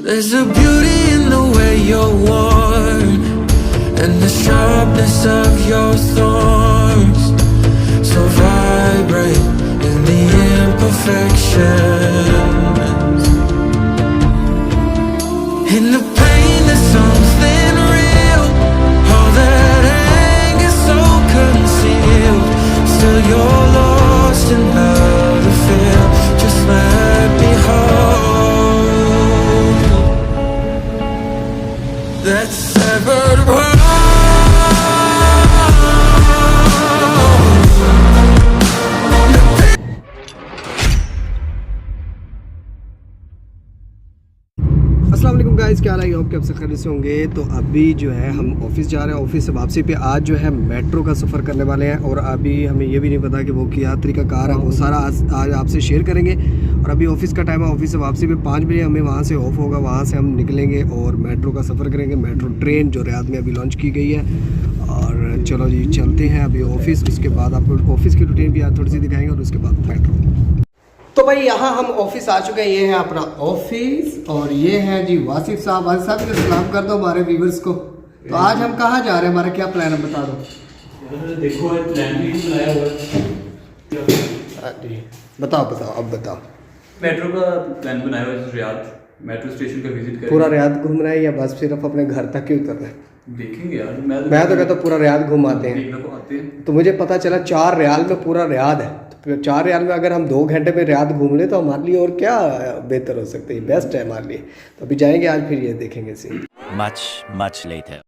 There's a beauty in the way you're worn, and the sharpness of your thorns, so vibrate in the imperfections. In the pain there's something real, all that anger so concealed. Still you're lost in how to feel, just let me hold that severed heart. अस्सलाम वालेकुम guys, क्या हाल है? आप सबसे खैरियत से होंगे। तो अभी जो है हम ऑफ़िस जा रहे हैं। ऑफ़िस से वापसी पे आज जो है मेट्रो का सफ़र करने वाले हैं, और अभी हमें ये भी नहीं पता कि वो क्या तरीक़ाकार है, वो सारा आज आपसे शेयर करेंगे। और अभी ऑफ़िस का टाइम है, ऑफ़िस से वापसी पे 5 बजे हमें वहाँ से ऑफ होगा, वहाँ से हम निकलेंगे और मेट्रो का सफ़र करेंगे। मेट्रो ट्रेन जो रियाद में अभी लॉन्च की गई है। और चलो जी चलते हैं अभी ऑफ़िस, उसके बाद आपको ऑफ़िस की रूटीन भी आज थोड़ी सी दिखाएँगे, और उसके बाद मेट्रो। तो भाई यहाँ हम ऑफिस आ चुके हैं, ये है अपना ऑफिस, और ये है जी वासिफ साहब। वासिफ साहब को सलाम कर दो हमारे व्यूवर्स को। तो आज हम कहाँ जा रहे हैं, हमारा क्या प्लान है बता दो। देखो प्लान भी बनाया हुआ है। बताओ अब बताओ। मेट्रो का प्लान बनाया हुआ है, रियाद मेट्रो स्टेशन का विजिट करेंगे। पूरा रियाद घूमना है या बस सिर्फ अपने घर तक ही उतरना है? देखेंगे यार। मैं तो कहता हूँ पूरा रियाद घुमाते हैं। तो मुझे पता चला 4 रियाल में पूरा रियाद है। तो 4 रियाल में अगर हम 2 घंटे में रियाद घूम ले तो हमारे लिए और क्या बेहतर हो सकता है, बेस्ट है हमारे लिए। तो अभी जाएंगे आज, फिर ये देखेंगे सीन। much later.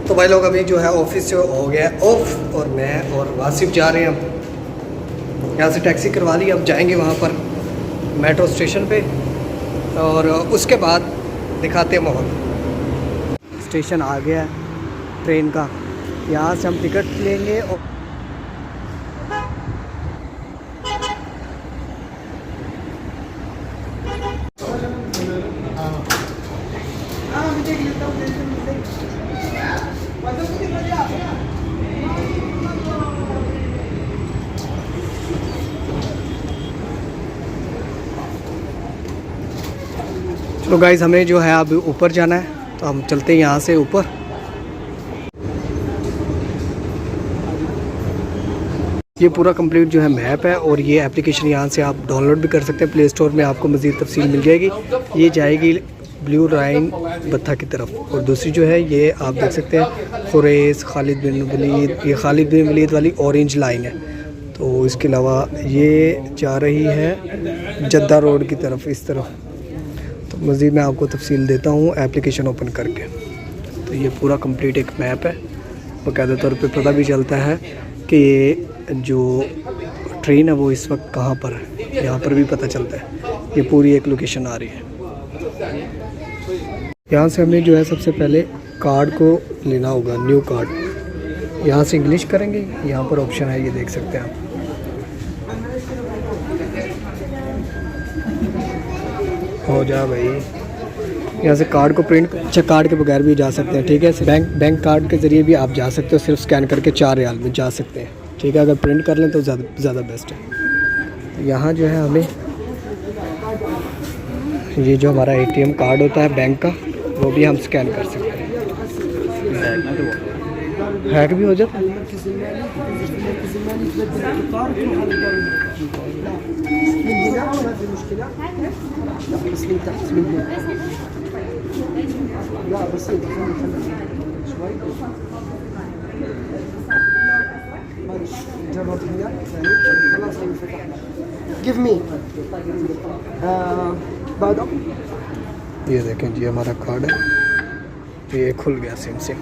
तो भाई लोग अभी जो है ऑफिस से हो गया ऑफ, और मैं और वासिफ जा रहे हैं। अब यहाँ से टैक्सी करवा ली, अब जाएंगे वहाँ पर मेट्रो स्टेशन पे, और उसके बाद दिखाते हैं माहौल। स्टेशन आ गया है ट्रेन का, यहाँ से हम टिकट लेंगे और तो गाइज़ हमें जो है अभी ऊपर जाना है, तो हम चलते हैं यहाँ से ऊपर। ये पूरा कंप्लीट जो है मैप है, और ये एप्लीकेशन यहाँ से आप डाउनलोड भी कर सकते हैं। प्ले स्टोर में आपको मज़ीद तफसील मिल जाएगी। ये जाएगी ब्लू लाइन बत्ता की तरफ, और दूसरी जो है ये आप देख सकते हैं खुरेस खालिद बिन वलीद, ये खालिद बिन वलीद वाली ऑरेंज लाइन है। तो इसके अलावा ये जा रही है जद्दा रोड की तरफ, इस तरफ। तो मज़ीद मैं आपको तफसील देता हूँ एप्लीकेशन ओपन करके। तो ये पूरा कंप्लीट एक मैप है, बाकायदा तौर पे पता भी चलता है कि ये जो ट्रेन है वो इस वक्त कहाँ पर है, यहाँ पर भी पता चलता है। ये पूरी एक लोकेशन आ रही है। यहाँ से हमें जो है सबसे पहले कार्ड को लेना होगा, न्यू कार्ड। यहाँ से इंग्लिश करेंगे, यहाँ पर ऑप्शन है, ये देख सकते हैं आप। हो जा भाई, यहाँ से कार्ड को प्रिंट, अच्छा कार्ड के बगैर भी जा सकते हैं, ठीक है। बैंक कार्ड के ज़रिए भी आप जा सकते हो, सिर्फ स्कैन करके 4 रियाल में जा सकते हैं, ठीक है। अगर प्रिंट कर लें तो ज़्यादा बेस्ट है। तो यहाँ जो है हमें ये जो हमारा ATM कार्ड होता है बैंक का, वो भी हम स्कैन कर सकते हैं। हैक भी हो जाता है। ये देखें जी हमारा कार्ड है, ये खुल गया सिम से।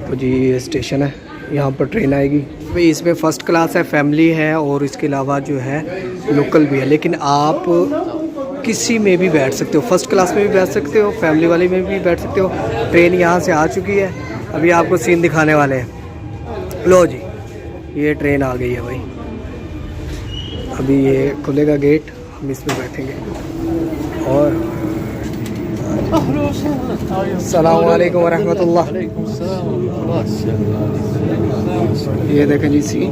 तो जी ये स्टेशन है, यहाँ पर ट्रेन आएगी भाई। इसमें फ़र्स्ट क्लास है, फैमिली है, और इसके अलावा जो है लोकल भी है। लेकिन आप किसी में भी बैठ सकते हो, फर्स्ट क्लास में भी बैठ सकते हो, फैमिली वाले में भी बैठ सकते हो। ट्रेन यहाँ से आ चुकी है, अभी आपको सीन दिखाने वाले हैं। लो जी ये ट्रेन आ गई है भाई। अभी ये खुलेगा गेट, हम इसमें बैठेंगे। और अस्सलाम वालेकुम वरहमतुल्लाह। ये देखें जी सीन,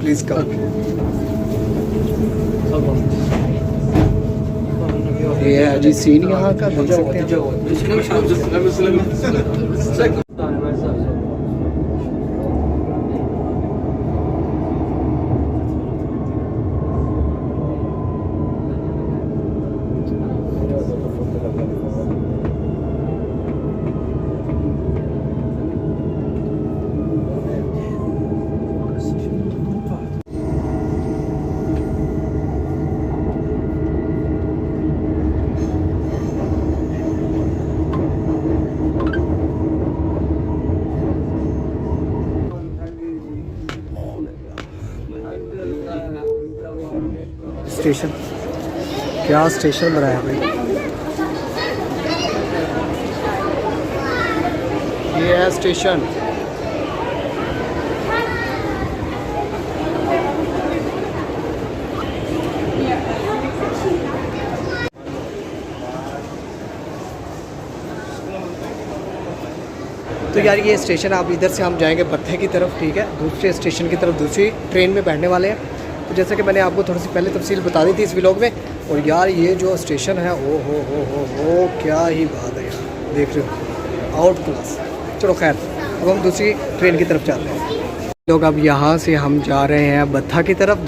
प्लीज कम। ये है जी सीन यहाँ का, देख सकते हैं। स्टेशन, क्या स्टेशन बनाया भाई। ये है स्टेशन। तो यार ये स्टेशन, आप इधर से हम जाएंगे बत्थे की तरफ, ठीक है, दूसरे स्टेशन की तरफ, दूसरी ट्रेन में बैठने वाले हैं। तो जैसे कि मैंने आपको थोड़ी सी पहले तफसील बता दी थी इस व्लॉग में। और यार ये जो स्टेशन है, ओ हो क्या ही बात है यार, देख रहे हो, आउट क्लास। चलो खैर, अब हम दूसरी ट्रेन की तरफ जाते हैं लोग। अब यहाँ से हम जा रहे हैं बत्था की तरफ,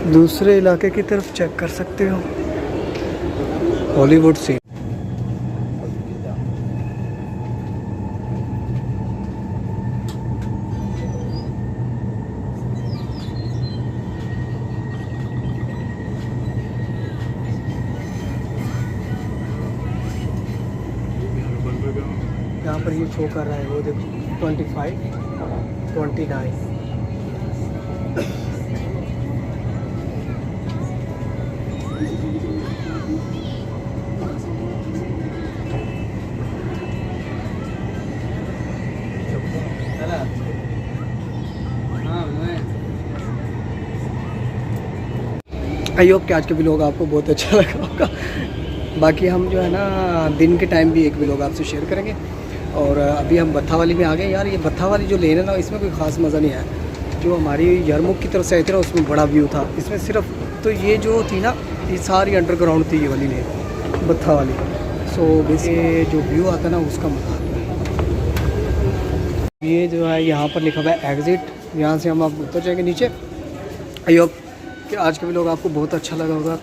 दूसरे इलाके की तरफ। चेक कर सकते हो हॉलीवुड सीन। यहाँ पर ये शो कर रहा है, वो देखो 25, 29। आई होप कि आज के व्लॉग आपको बहुत अच्छा लगा होगा। बाकी हम जो है ना दिन के टाइम भी एक व्लॉग आपसे शेयर करेंगे। और अभी हम बत्था वाली में आ गए। यार ये बत्था वाली जो लेन है ना, इसमें कोई ख़ास मज़ा नहीं आया। जो हमारी यरमुख की तरफ से आई थी ना, उसमें बड़ा व्यू था। इसमें सिर्फ तो ये जो थी ना, ये सारी अंडरग्राउंड थी, ये वाली लेन बत्था वाली। सो वैसे जो व्यू आता है ना, उसका मज़ा आता है। ये जो है यहाँ पर लिखा हुआ है एग्ज़िट, यहाँ से हम आप उतर जाएंगे नीचे। आई होप कि आज का व्लॉग आपको बहुत अच्छा लगा होगा।